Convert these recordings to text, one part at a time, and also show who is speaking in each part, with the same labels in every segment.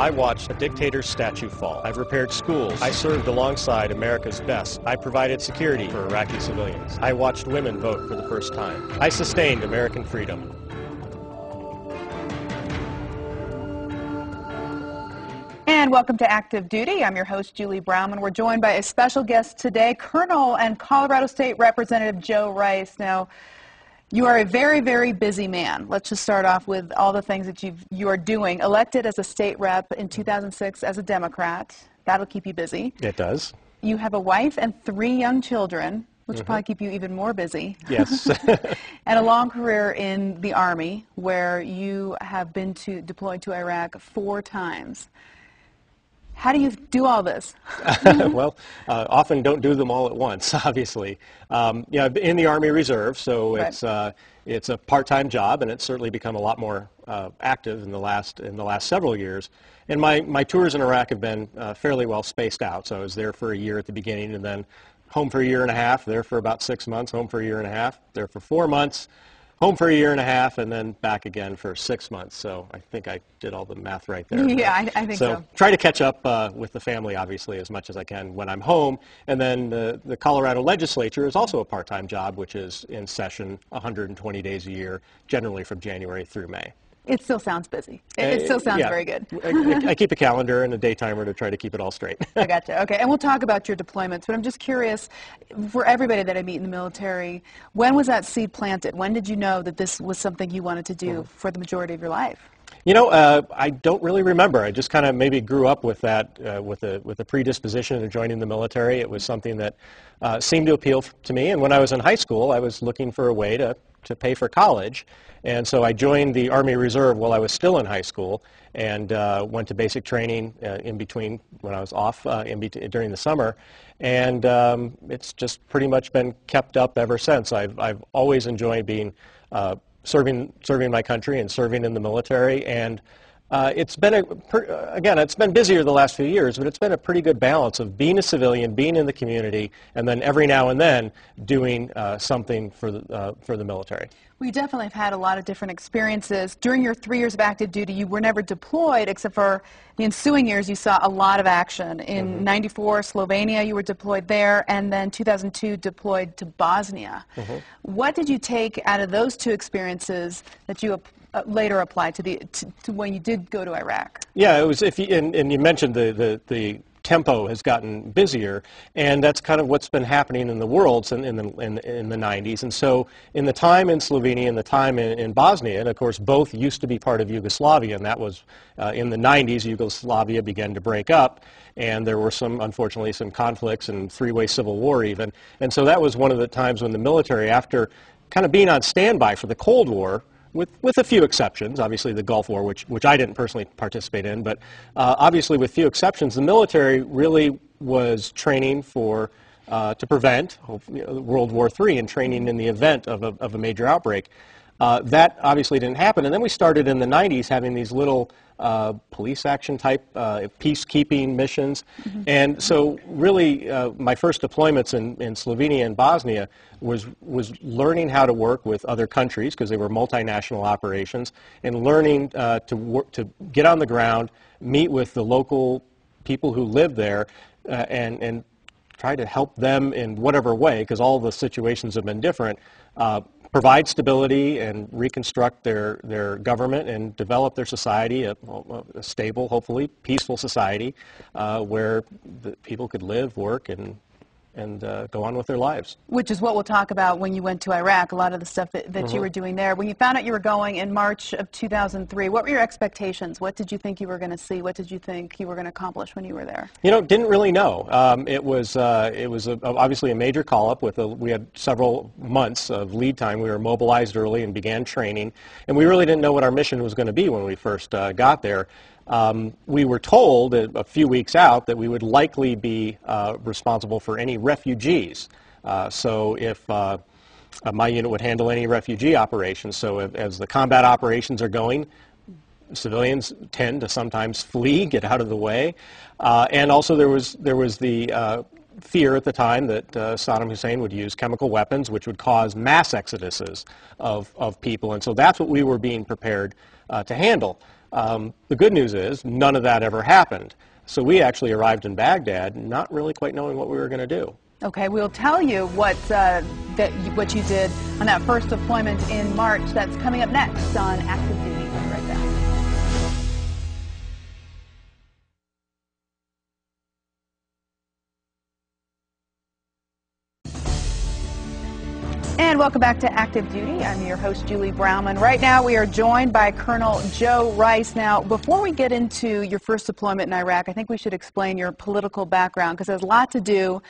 Speaker 1: I watched a dictator's statue fall. I've repaired schools. I served alongside America's best. I provided security for Iraqi civilians. I watched women vote for the first time. I sustained American freedom.
Speaker 2: And welcome to Active Duty. I'm your host, Julie Brown, and we're joined by a special guest today, Colonel and Colorado State Representative Joe Rice. Now, you are a very, very busy man. Let's just start off with all the things that you are doing. Elected as a state rep in 2006 as a Democrat. That'll keep you busy.
Speaker 1: It does.
Speaker 2: You have a wife and 3 young children, which will probably keep you even more busy.
Speaker 1: Yes.
Speaker 2: And a long career in the Army, where you have been deployed to Iraq 4 times. How do you do all this?
Speaker 1: Well, often don't do them all at once, obviously. Yeah, in the Army Reserve, so
Speaker 2: Right.
Speaker 1: it's a part-time job, and it's certainly become a lot more active in the last several years. And my tours in Iraq have been fairly well spaced out. So I was there for a year at the beginning, and then home for a year and a half, there for about 6 months, home for a year and a half, there for 4 months, home for a year and a half, and then back again for 6 months. So I think I did all the math right there.
Speaker 2: Yeah, I think so.
Speaker 1: Try to catch up with the family, obviously, as much as I can when I'm home. And then the Colorado legislature is also a part-time job, which is in session 120 days a year, generally from January through May.
Speaker 2: It still sounds busy. It still sounds very good.
Speaker 1: I keep a calendar and a day timer to try to keep it all straight.
Speaker 2: I gotcha. Okay, and we'll talk about your deployments, but I'm just curious, for everybody that I meet in the military, when was that seed planted? When did you know that this was something you wanted to do for the majority of your life?
Speaker 1: You know, I don't really remember. I just kind of maybe grew up with that, with a predisposition to joining the military. It was something that seemed to appeal to me. And when I was in high school, I was looking for a way to pay for college. And so I joined the Army Reserve while I was still in high school, and went to basic training in between when I was off during the summer. And it's just pretty much been kept up ever since. I've always enjoyed being serving my country and serving in the military, and it's been again, it's been busier the last few years, but it's been a pretty good balance of being a civilian, being in the community, and then every now and then doing something for the military.
Speaker 2: We definitely have had a lot of different experiences. During your 3 years of active duty, you were never deployed, except for the ensuing years you saw a lot of action. In '94, Slovenia, you were deployed there, and then 2002, deployed to Bosnia. What did you take out of those 2 experiences that you later applied to when you did go to Iraq?
Speaker 1: Yeah, it was. And you mentioned the tempo has gotten busier, and that's kind of what's been happening in the world in the 90s. And so in the time in Slovenia and the time in Bosnia, and of course both used to be part of Yugoslavia, and that was in the 90s, Yugoslavia began to break up, and there were unfortunately some conflicts and 3-way civil war even. And so that was one of the times when the military, after kind of being on standby for the Cold War, with a few exceptions, obviously the Gulf War, which I didn't personally participate in, but obviously with few exceptions, the military really was training to prevent World War III and training in the event of a major outbreak. That obviously didn't happen, and then we started in the 90s having these little police action type peacekeeping missions. And so really my first deployments in Slovenia and Bosnia was learning how to work with other countries, because they were multinational operations, and learning to get on the ground, meet with the local people who live there, and try to help them in whatever way, because all the situations have been different, provide stability and reconstruct their government and develop their society, a stable, hopefully peaceful society where the people could live, work, and go on with their lives.
Speaker 2: Which is what we'll talk about when you went to Iraq, a lot of the stuff that you were doing there. When you found out you were going in March of 2003, what were your expectations? What did you think you were going to see? What did you think you were going to accomplish when you were there?
Speaker 1: You know, didn't really know. It was obviously a major call-up. We had several months of lead time. We were mobilized early and began training, and we really didn't know what our mission was going to be when we first got there. We were told a few weeks out that we would likely be responsible for any refugees. So if my unit would handle any refugee operations. So as the combat operations are going, civilians tend to sometimes flee, get out of the way. And also there was the fear at the time that Saddam Hussein would use chemical weapons, which would cause mass exoduses of people. And so that's what we were being prepared to handle. The good news is none of that ever happened. So we actually arrived in Baghdad not really quite knowing what we were going to do.
Speaker 2: Okay, we'll tell you what you did on that first deployment in March. That's coming up next on Active Duty. We'll be right back. And welcome back to Active Duty. I'm your host, Julie Brownman. Right now we are joined by Colonel Joe Rice. Now, before we get into your first deployment in Iraq, I think we should explain your political background, because it has a lot to do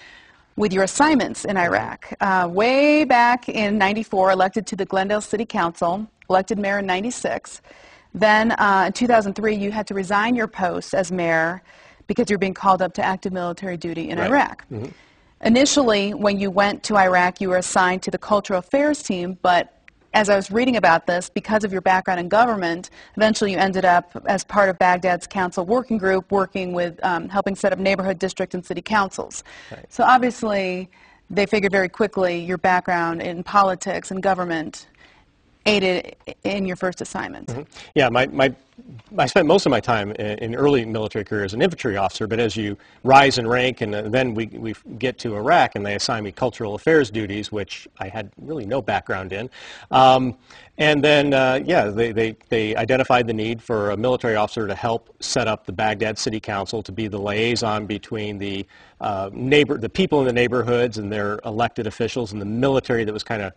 Speaker 2: with your assignments in Iraq. Way back in '94, elected to the Glendale City Council, elected mayor in '96. Then in 2003, you had to resign your post as mayor because you were being called up to active military duty in Iraq. Mm-hmm. Initially, when you went to Iraq, you were assigned to the Cultural Affairs team, but as I was reading about this, because of your background in government, eventually you ended up as part of Baghdad's council working group, working with helping set up neighborhood district and city councils. Right. So obviously, they figured very quickly your background in politics and government aided in your first assignment. Mm-hmm.
Speaker 1: Yeah, I spent most of my time in early military career as an infantry officer, but as you rise in rank and then we get to Iraq and they assign me cultural affairs duties, which I had really no background in. And then, they identified the need for a military officer to help set up the Baghdad City Council, to be the liaison between the people in the neighborhoods and their elected officials and the military that was kind of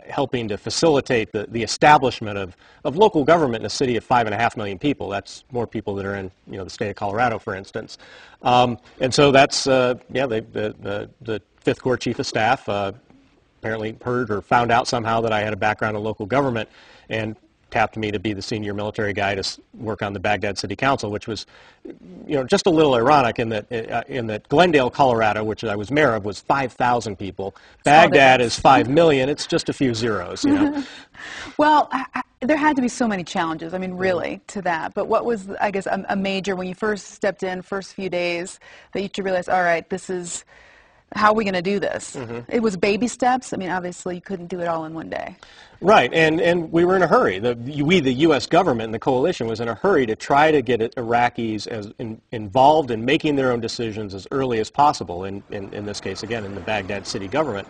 Speaker 1: helping to facilitate the establishment of local government in a city of 5.5 million people. That's more people that are in the state of Colorado, for instance. And so that's the 5th Corps Chief of Staff apparently heard or found out somehow that I had a background in local government and tapped me to be the senior military guy to work on the Baghdad City Council, which was, just a little ironic in that Glendale, Colorado, which I was mayor of, was 5,000 people. Baghdad is 5 million. It's just a few zeros,
Speaker 2: Well, there had to be so many challenges, I mean, really, to that. But what was, I guess, a major, when you first stepped in, first few days, that you realized, all right, this is, how are we going to do this? Mm-hmm. It was baby steps. I mean, obviously, you couldn't do it all in one day.
Speaker 1: Right, and we were in a hurry. The U.S. government and the coalition was in a hurry to try to get Iraqis involved in making their own decisions as early as possible, in this case, again, in the Baghdad city government.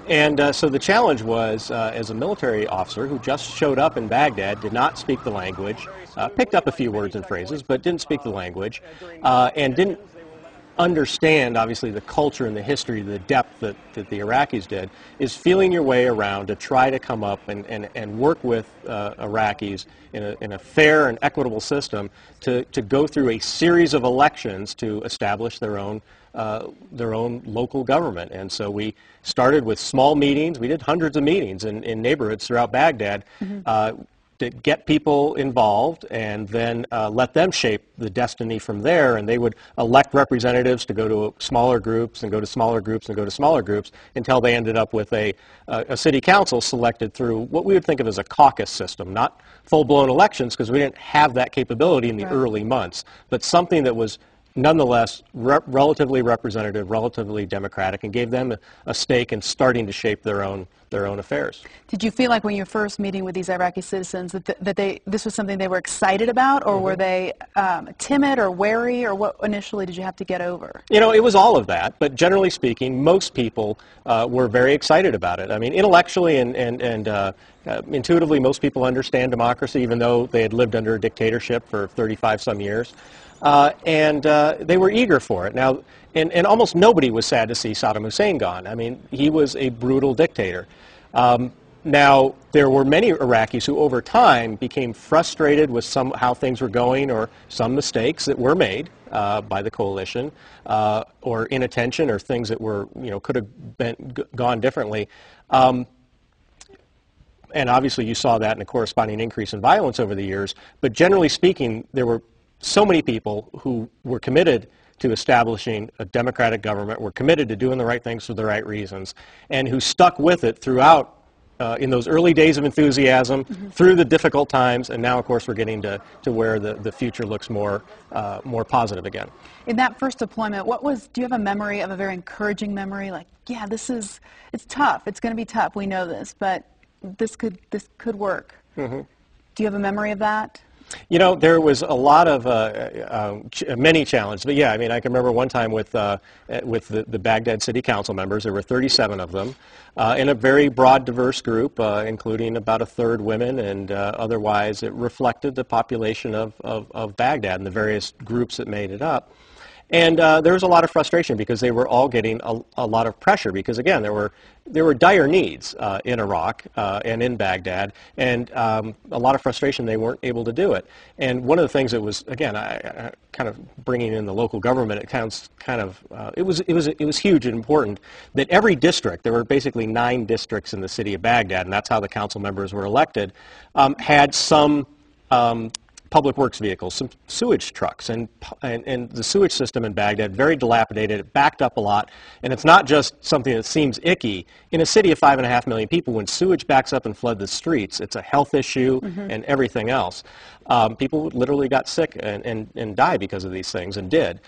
Speaker 1: And so the challenge was, as a military officer who just showed up in Baghdad, did not speak the language, picked up a few words and phrases, but didn't speak the language, and didn't understand, obviously, the culture and the history, the depth that the Iraqis did, is feeling your way around to try to come up and work with Iraqis in a fair and equitable system to go through a series of elections to establish their own local government. And so we started with small meetings. We did hundreds of meetings in neighborhoods throughout Baghdad. Mm-hmm. To get people involved and then let them shape the destiny from there, and they would elect representatives to go to smaller groups and go to smaller groups and go to smaller groups until they ended up with a city council selected through what we would think of as a caucus system, not full-blown elections because we didn't have that capability in the early months, but something that was nonetheless relatively representative, relatively democratic, and gave them a stake in starting to shape their own affairs. Did
Speaker 2: you feel like when you were first meeting with these Iraqi citizens that this was something they were excited about, or mm-hmm. were they timid or wary, or what initially did you have to get over?
Speaker 1: It was all of that, but generally speaking, most people were very excited about it. I mean, intellectually and intuitively, most people understand democracy, even though they had lived under a dictatorship for 35-some years. And they were eager for it. Now, and almost nobody was sad to see Saddam Hussein gone. I mean, he was a brutal dictator. Now, there were many Iraqis who over time became frustrated with how things were going, or some mistakes that were made by the coalition, or inattention, or things that were, could have gone differently. And obviously you saw that in a corresponding increase in violence over the years. But generally speaking, there were so many people who were committed to establishing a democratic government, were committed to doing the right things for the right reasons, and who stuck with it throughout in those early days of enthusiasm, through the difficult times, and now, of course, we're getting to where the future looks more positive again.
Speaker 2: In that first deployment, do you have a memory of a very encouraging memory? Like, yeah, it's tough. It's going to be tough. We know this, but this could work. Do you have a memory of that?
Speaker 1: You know, there was a lot of many challenges, but yeah, I mean, I can remember one time with the Baghdad City Council members. There were 37 of them, in a very broad, diverse group, including about a third women, and otherwise it reflected the population of Baghdad and the various groups that made it up. And there was a lot of frustration because they were all getting a lot of pressure because, again, there were dire needs in Iraq and in Baghdad, and a lot of frustration they weren't able to do it. And one of the things that was, again, I kind of bringing in the local government, it was huge and important that every district, there were basically 9 districts in the city of Baghdad, and that's how the council members were elected, had some public works vehicles, some sewage trucks, and the sewage system in Baghdad, very dilapidated, it backed up a lot, and it's not just something that seems icky. In a city of 5.5 million people, when sewage backs up and flood the streets, it's a health issue and everything else. People literally got sick and died because of these things, and did.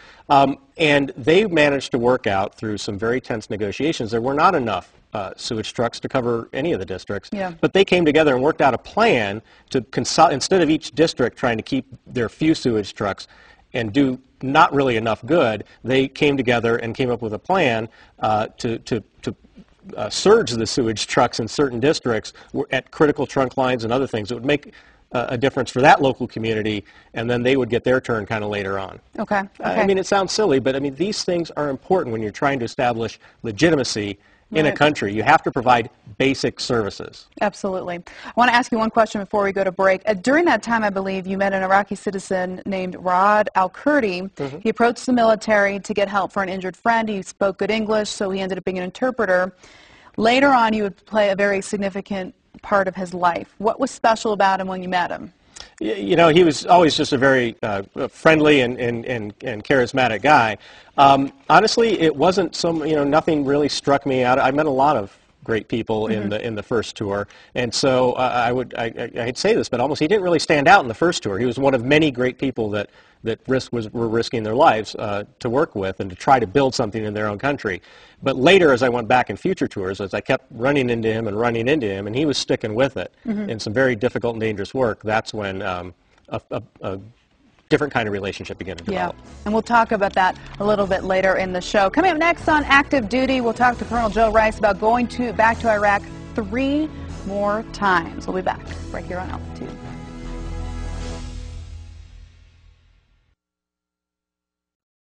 Speaker 1: And they managed to work out through some very tense negotiations. There were not enough sewage trucks to cover any of the districts. Yeah. But they came together and worked out a plan to instead of each district trying to keep their few sewage trucks and do not really enough good, they came together and came up with a plan to surge the sewage trucks in certain districts at critical trunk lines and other things that would make a difference for that local community, and then they would get their turn kind of later on.
Speaker 2: Okay.
Speaker 1: I mean, it sounds silly, but I mean, these things are important when you're trying to establish legitimacy in a country. You have to provide basic services.
Speaker 2: Absolutely. I want to ask you one question before we go to break. During that time, I believe, you met an Iraqi citizen named Rod Al-Kurdi. He approached the military to get help for an injured friend. He spoke good English, so he ended up being an interpreter. Later on, you would play a very significant part of his life. What was special about him when you met him?
Speaker 1: You know, he was always just a very friendly and charismatic guy. Honestly, it wasn't nothing really struck me out. I met a lot of great people in the first tour, and so I'd say this, but almost he didn't really stand out in the first tour. He was one of many great people that were risking their lives to work with and to try to build something in their own country. But later, as I went back in future tours, as I kept running into him, and he was sticking with it in some very difficult and dangerous work, that's when a different kind of relationship began to develop.
Speaker 2: Yeah, and we'll talk about that a little bit later in the show. Coming up next on Active Duty, we'll talk to Colonel Joe Rice about going back to Iraq 3 more times. We'll be back right here on Out.